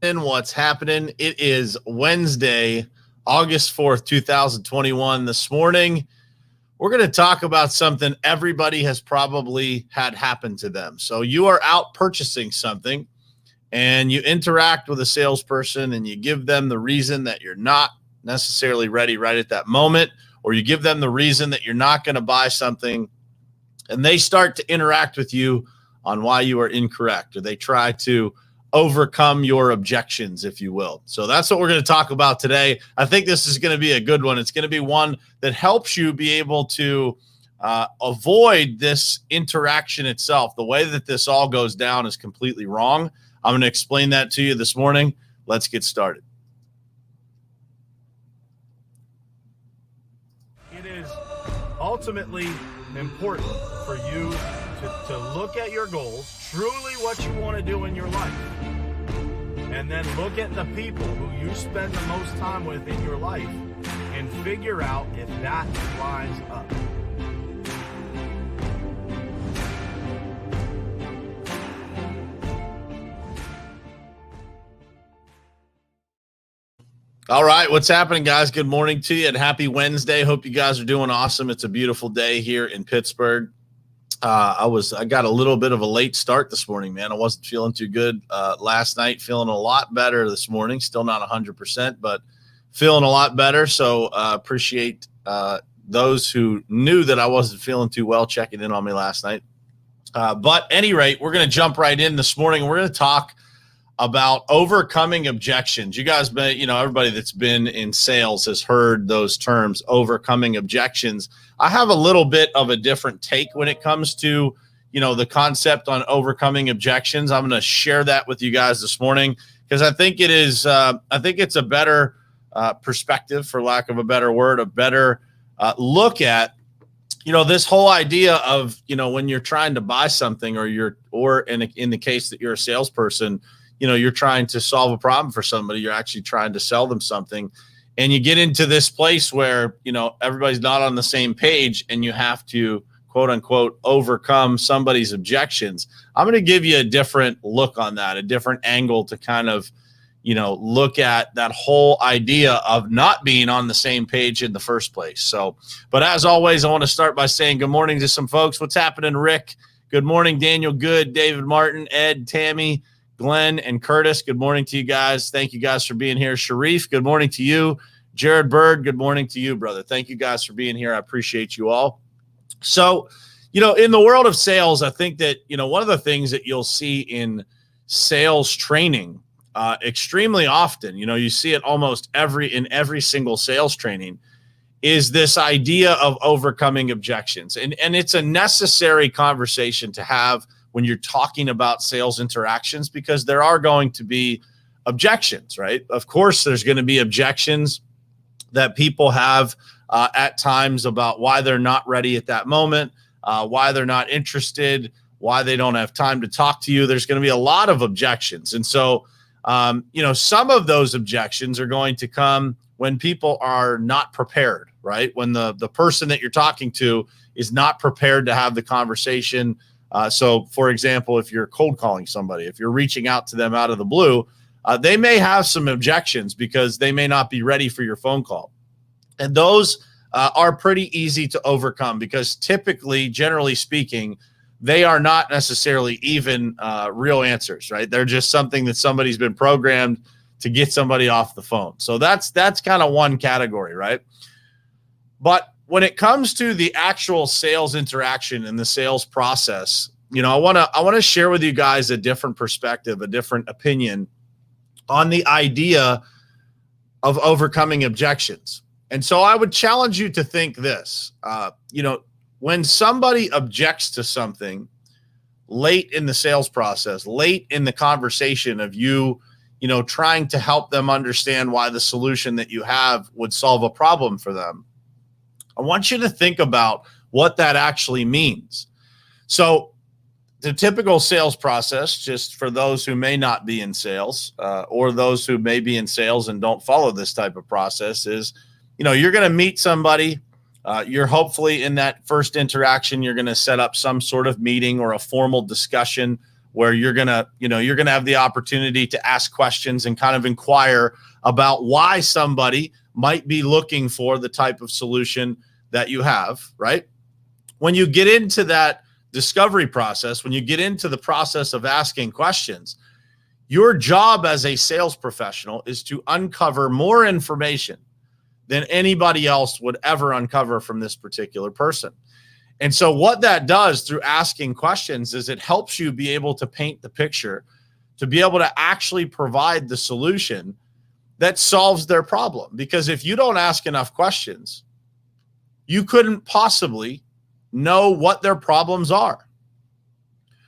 What's happening? It is Wednesday, August 4th, 2021. This morning, we're going to talk about something everybody has probably had happen to them. So you are out purchasing something and you interact with a salesperson and you give them the reason that you're not necessarily ready right at that moment, or you give them the reason that you're not going to buy something, and they start to interact with you on why you are incorrect, or they try to overcome your objections, if you will. So that's what we're going to talk about today. I think this is going to be a good one. It's going to be one that helps you be able to avoid this interaction itself. The way that this all goes down is completely wrong. I'm going to explain that to you this morning. Let's get started. It is ultimately important for you to look at your goals, truly what you want to do in your life, and then look at the people who you spend the most time with in your life and figure out if that lines up. All right, what's happening, guys? Good morning to you and happy Wednesday. Hope you guys are doing awesome. It's a beautiful day here in Pittsburgh. I got a little bit of a late start this morning, man. I wasn't feeling too good last night. Feeling a lot better this morning. Still not 100%, but feeling a lot better. So appreciate those who knew that I wasn't feeling too well checking in on me last night. But at any rate, we're going to jump right in this morning. We're going to talk about overcoming objections. You guys, everybody that's been in sales has heard those terms, overcoming objections. I have a little bit of a different take when it comes to, the concept on overcoming objections. I'm going to share that with you guys this morning because I think it is, I think it's a better perspective, for lack of a better word, a better look at, this whole idea of, when you're trying to buy something or in the case that you're a salesperson, you're trying to solve a problem for somebody. You're actually trying to sell them something. And you get into this place where, everybody's not on the same page and you have to, quote unquote, overcome somebody's objections. I'm going to give you a different look on that, a different angle to kind of, look at that whole idea of not being on the same page in the first place. So, but as always, I want to start by saying good morning to some folks. What's happening, Rick? Good morning, Daniel Good, David Martin, Ed, Tammy, Glenn, and Curtis. Good morning to you guys. Thank you guys for being here. Sharif, good morning to you. Jared Bird, good morning to you, brother. Thank you guys for being here. I appreciate you all. So, in the world of sales, I think that, one of the things that you'll see in sales training extremely often, you see it almost in every single sales training, is this idea of overcoming objections. And it's a necessary conversation to have when you're talking about sales interactions, because there are going to be objections, right? Of course, there's going to be objections that people have at times about why they're not ready at that moment, why they're not interested, why they don't have time to talk to you. There's going to be a lot of objections. And so, some of those objections are going to come when people are not prepared, right? When the person that you're talking to is not prepared to have the conversation. So, for example, if you're cold calling somebody, if you're reaching out to them out of the blue, they may have some objections because they may not be ready for your phone call. And those are pretty easy to overcome because typically, generally speaking, they are not necessarily even real answers, right? They're just something that somebody's been programmed to get somebody off the phone. So that's kind of one category, right? But when it comes to the actual sales interaction and the sales process, I want to share with you guys a different perspective, a different opinion on the idea of overcoming objections. And so I would challenge you to think this, when somebody objects to something late in the sales process, late in the conversation of you, trying to help them understand why the solution that you have would solve a problem for them, I want you to think about what that actually means. So the typical sales process, just for those who may not be in sales or those who may be in sales and don't follow this type of process, is, you're going to meet somebody. You're hopefully in that first interaction, you're going to set up some sort of meeting or a formal discussion where you're going to have the opportunity to ask questions and kind of inquire about why somebody might be looking for the type of solution that you have, right? When you get into that discovery process, when you get into the process of asking questions, your job as a sales professional is to uncover more information than anybody else would ever uncover from this particular person. And so what that does through asking questions is it helps you be able to paint the picture, to be able to actually provide the solution that solves their problem. Because if you don't ask enough questions, you couldn't possibly know what their problems are.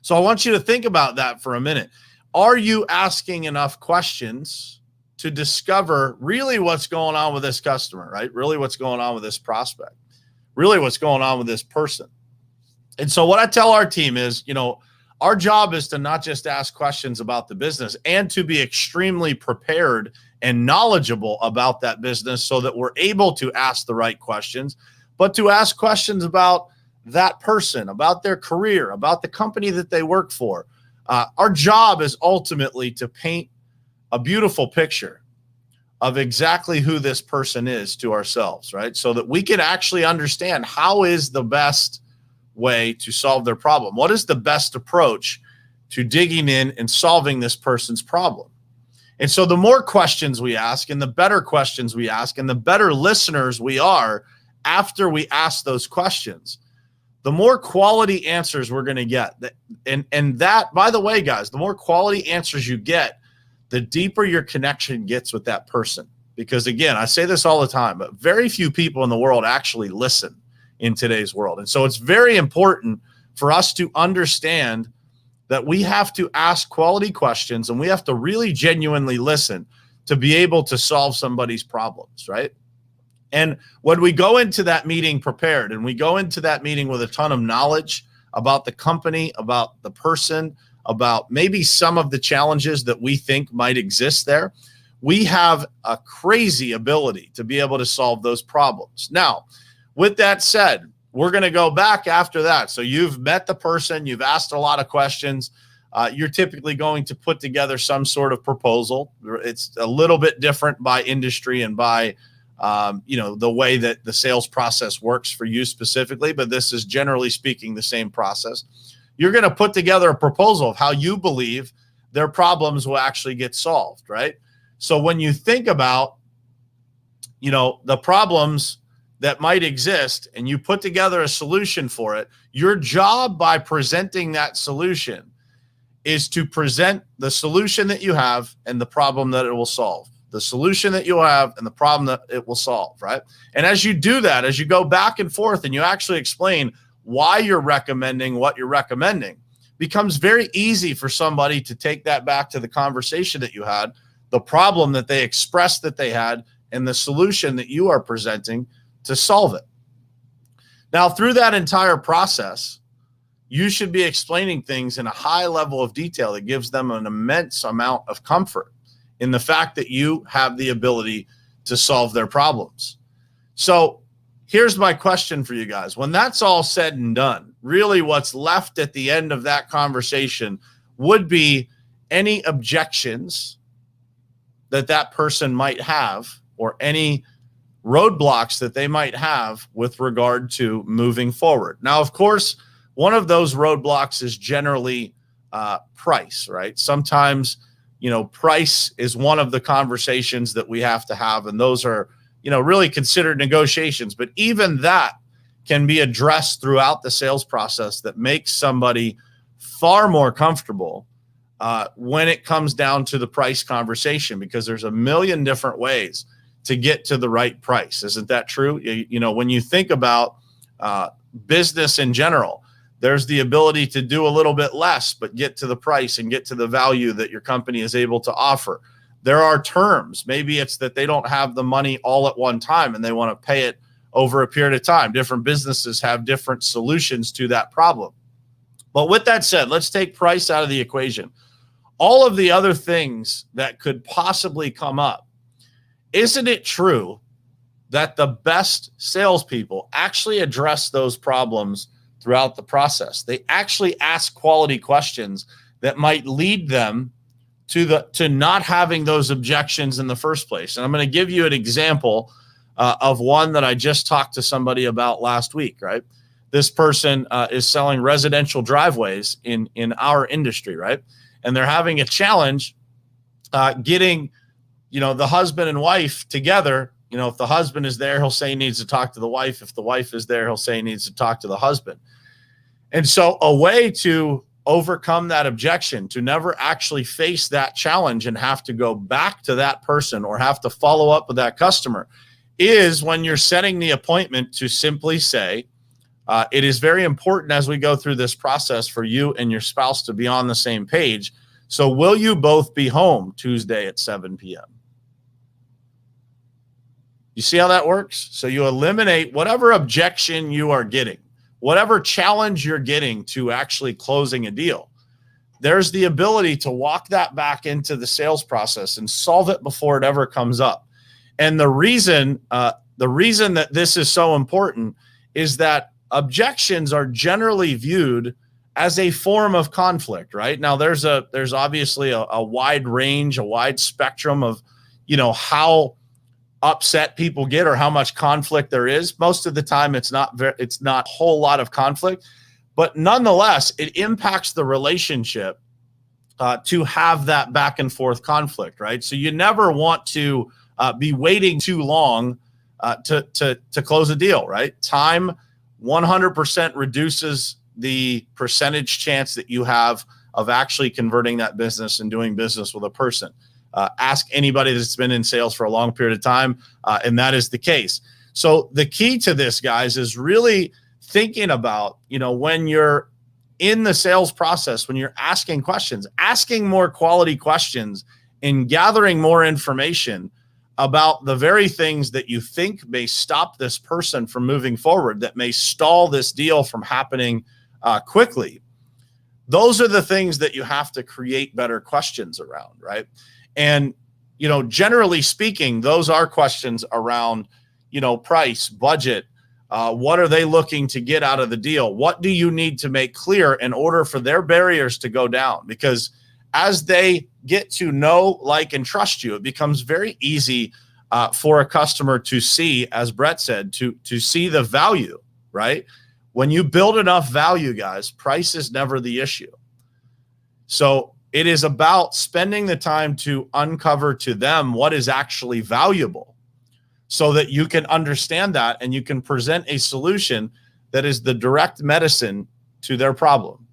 So I want you to think about that for a minute. Are you asking enough questions to discover really what's going on with this customer, right? Really what's going on with this prospect, really what's going on with this person. And so what I tell our team is, our job is to not just ask questions about the business and to be extremely prepared and knowledgeable about that business so that we're able to ask the right questions, but to ask questions about that person, about their career, about the company that they work for. Our job is ultimately to paint a beautiful picture of exactly who this person is to ourselves, right? So that we can actually understand how is the best way to solve their problem. What is the best approach to digging in and solving this person's problem? And so the more questions we ask and the better questions we ask and the better listeners we are after we ask those questions, the more quality answers we're going to get. And that, by the way, guys, the more quality answers you get, the deeper your connection gets with that person. Because again, I say this all the time, but very few people in the world actually listen in today's world. And so it's very important for us to understand that we have to ask quality questions and we have to really genuinely listen to be able to solve somebody's problems, right? And when we go into that meeting prepared and we go into that meeting with a ton of knowledge about the company, about the person, about maybe some of the challenges that we think might exist there, we have a crazy ability to be able to solve those problems. Now, with that said, we're going to go back after that. So you've met the person, you've asked a lot of questions. You're typically going to put together some sort of proposal. It's a little bit different by industry and by the way that the sales process works for you specifically, but this is generally speaking the same process. You're going to put together a proposal of how you believe their problems will actually get solved, right? So when you think about, the problems that might exist and you put together a solution for it, your job by presenting that solution is to present the solution that you have and the problem that it will solve. The solution that you'll have and the problem that it will solve, right? And as you do that, as you go back and forth and you actually explain why you're recommending what you're recommending, becomes very easy for somebody to take that back to the conversation that you had, the problem that they expressed that they had, and the solution that you are presenting to solve it. Now, through that entire process, you should be explaining things in a high level of detail that gives them an immense amount of comfort in the fact that you have the ability to solve their problems. So here's my question for you guys. When that's all said and done, really what's left at the end of that conversation would be any objections that person might have or any roadblocks that they might have with regard to moving forward. Now, of course, one of those roadblocks is generally price, right? Sometimes, price is one of the conversations that we have to have, and those are, really considered negotiations. But even that can be addressed throughout the sales process that makes somebody far more comfortable when it comes down to the price conversation, because there's a million different ways to get to the right price. Isn't that true? When you think about business in general, there's the ability to do a little bit less, but get to the price and get to the value that your company is able to offer. There are terms. Maybe it's that they don't have the money all at one time and they want to pay it over a period of time. Different businesses have different solutions to that problem. But with that said, let's take price out of the equation. All of the other things that could possibly come up, isn't it true that the best salespeople actually address those problems throughout the process? They actually ask quality questions that might lead them to not having those objections in the first place. And I'm going to give you an example of one that I just talked to somebody about last week, right? This person is selling residential driveways in our industry, right? And they're having a challenge getting, the husband and wife together. If the husband is there, he'll say he needs to talk to the wife. If the wife is there, he'll say he needs to talk to the husband. And so a way to overcome that objection, to never actually face that challenge and have to go back to that person or have to follow up with that customer, is when you're setting the appointment to simply say, it is very important as we go through this process for you and your spouse to be on the same page. So will you both be home Tuesday at 7 p.m.? You see how that works? So you eliminate whatever objection you are getting, whatever challenge you're getting to actually closing a deal. There's the ability to walk that back into the sales process and solve it before it ever comes up. And the reason that this is so important is that objections are generally viewed as a form of conflict, right? Now, there's obviously a wide range, a wide spectrum of, how upset people get or how much conflict there is. Most of the time, it's not a whole lot of conflict, but nonetheless, it impacts the relationship to have that back and forth conflict, right? So you never want to be waiting too long to close a deal, right? Time 100% reduces the percentage chance that you have of actually converting that business and doing business with a person. Ask anybody that's been in sales for a long period of time, and that is the case. So the key to this, guys, is really thinking about, when you're in the sales process, when you're asking questions, asking more quality questions and gathering more information about the very things that you think may stop this person from moving forward, that may stall this deal from happening quickly. Those are the things that you have to create better questions around, right? And, generally speaking, those are questions around, price, budget. What are they looking to get out of the deal? What do you need to make clear in order for their barriers to go down? Because as they get to know, like, and trust you, it becomes very easy for a customer to see, as Brett said, to see the value, right? When you build enough value, guys, price is never the issue. So it is about spending the time to uncover to them what is actually valuable so that you can understand that and you can present a solution that is the direct medicine to their problem.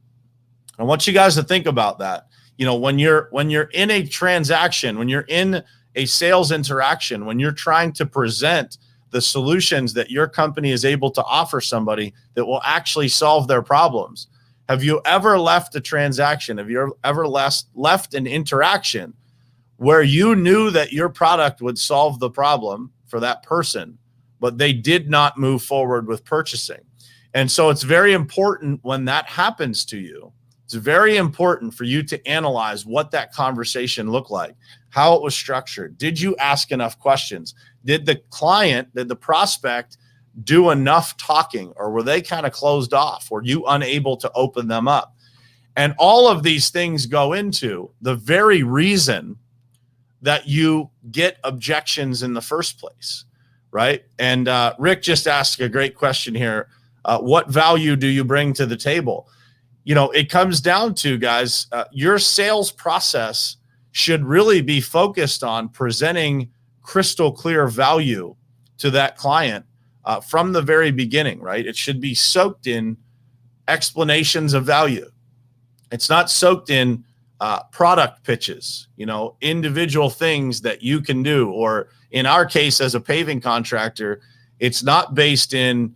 I want you guys to think about that. When you're in a transaction, when you're in a sales interaction, when you're trying to present the solutions that your company is able to offer somebody that will actually solve their problems. Have you ever left a transaction? Have you ever left an interaction where you knew that your product would solve the problem for that person, but they did not move forward with purchasing? And so it's very important when that happens to you. It's very important for you to analyze what that conversation looked like, how it was structured. Did you ask enough questions? Did the prospect do enough talking, or were they kind of closed off? Were you unable to open them up? And all of these things go into the very reason that you get objections in the first place, right? And Rick just asked a great question here. What value do you bring to the table? It comes down to, guys, your sales process should really be focused on presenting crystal clear value to that client from the very beginning, right? It should be soaked in explanations of value. It's not soaked in product pitches, individual things that you can do. Or in our case, as a paving contractor, it's not based in,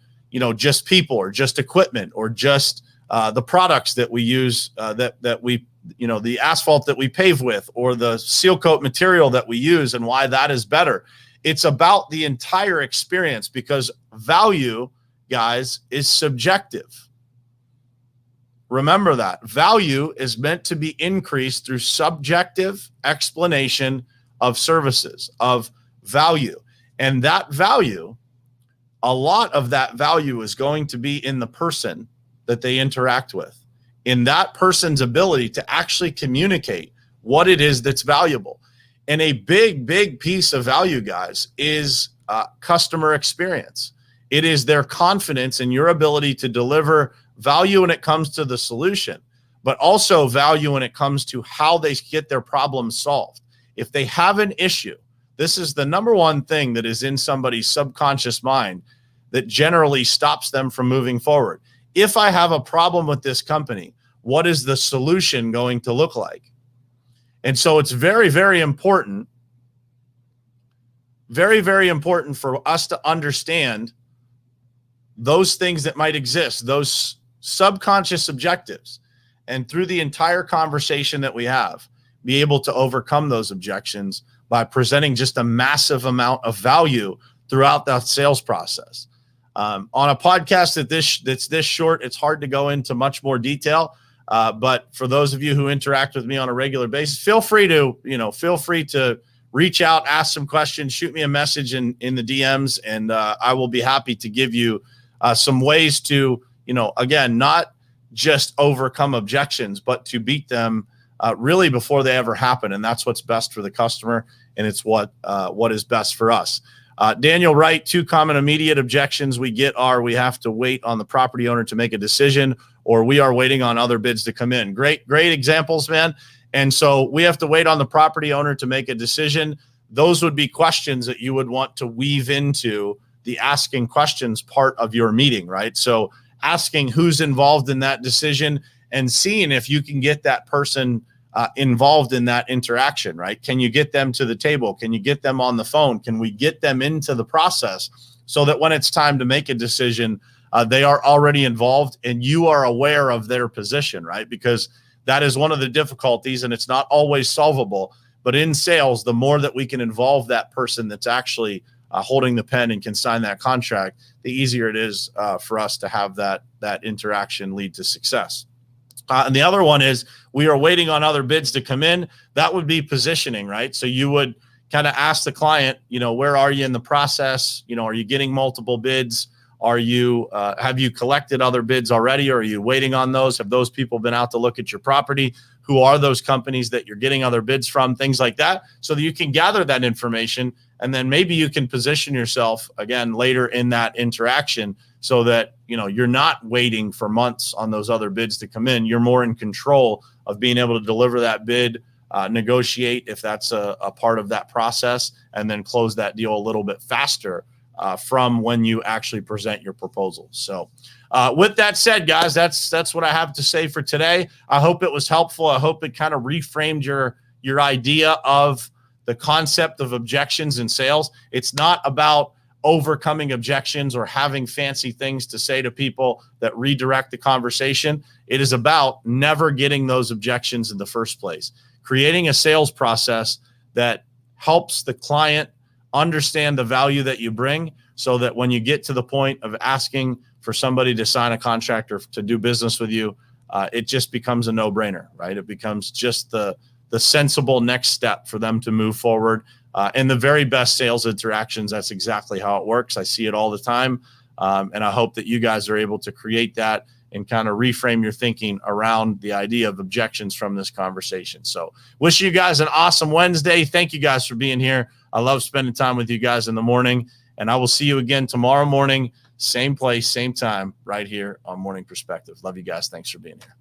just people or just equipment or just the products that we use, that we, the asphalt that we pave with, or the seal coat material that we use and why that is better. It's about the entire experience, because value, guys, is subjective. Remember that. Value is meant to be increased through subjective explanation of services, of value. And that value, a lot of that value is going to be in the person that they interact with, in that person's ability to actually communicate what it is that's valuable. And a big piece of value, guys, is customer experience. It is their confidence in your ability to deliver value when it comes to the solution, but also value when it comes to how they get their problem solved. If they have an issue, this is the number one thing that is in somebody's subconscious mind that generally stops them from moving forward. If I have a problem with this company, what is the solution going to look like? And so it's very important, very important for us to understand those things that might exist, those subconscious objectives, and through the entire conversation that we have, be able to overcome those objections by presenting just a massive amount of value throughout that sales process. On a podcast that's this short, it's hard to go into much more detail. But for those of you who interact with me on a regular basis, feel free to reach out, ask some questions, shoot me a message in the DMs, and I will be happy to give you some ways to, again, not just overcome objections, but to beat them really before they ever happen. And that's what's best for the customer, and it's what is best for us. Daniel Wright, 2 common immediate objections we get are we have to wait on the property owner to make a decision, or we are waiting on other bids to come in. Great examples, man. And so we have to wait on the property owner to make a decision. Those would be questions that you would want to weave into the asking questions part of your meeting, right? So asking who's involved in that decision and seeing if you can get that person involved in that interaction, right? Can you get them to the table? Can you get them on the phone? Can we get them into the process so that when it's time to make a decision, they are already involved and you are aware of their position, right? Because that is one of the difficulties, and it's not always solvable. But in sales, the more that we can involve that person that's actually holding the pen and can sign that contract, the easier it is for us to have that interaction lead to success. And the other one is we are waiting on other bids to come in. That would be positioning, right? So you would kind of ask the client, where are you in the process? Are you getting multiple bids? Are you have you collected other bids already, or are you waiting on those? Have those people been out to look at your property? Who are those companies that you're getting other bids from? Things like that, so that you can gather that information, and then maybe you can position yourself again later in that interaction so that you're not waiting for months on those other bids to come in. You're more in control of being able to deliver that bid, negotiate if that's a part of that process, and then close that deal a little bit faster from when you actually present your proposal. So with that said, guys, that's what I have to say for today. I hope it was helpful. I hope it kind of reframed your idea of the concept of objections in sales. It's not about overcoming objections or having fancy things to say to people that redirect the conversation. It is about never getting those objections in the first place. Creating a sales process that helps the client understand the value that you bring, so that when you get to the point of asking for somebody to sign a contract or to do business with you, it just becomes a no-brainer, right? It becomes just the sensible next step for them to move forward. And the very best sales interactions, that's exactly how it works. I see it all the time. And I hope that you guys are able to create that and kind of reframe your thinking around the idea of objections from this conversation. So wish you guys an awesome Wednesday. Thank you guys for being here. I love spending time with you guys in the morning, and I will see you again tomorrow morning, same place, same time, right here on Morning Perspective. Love you guys. Thanks for being here.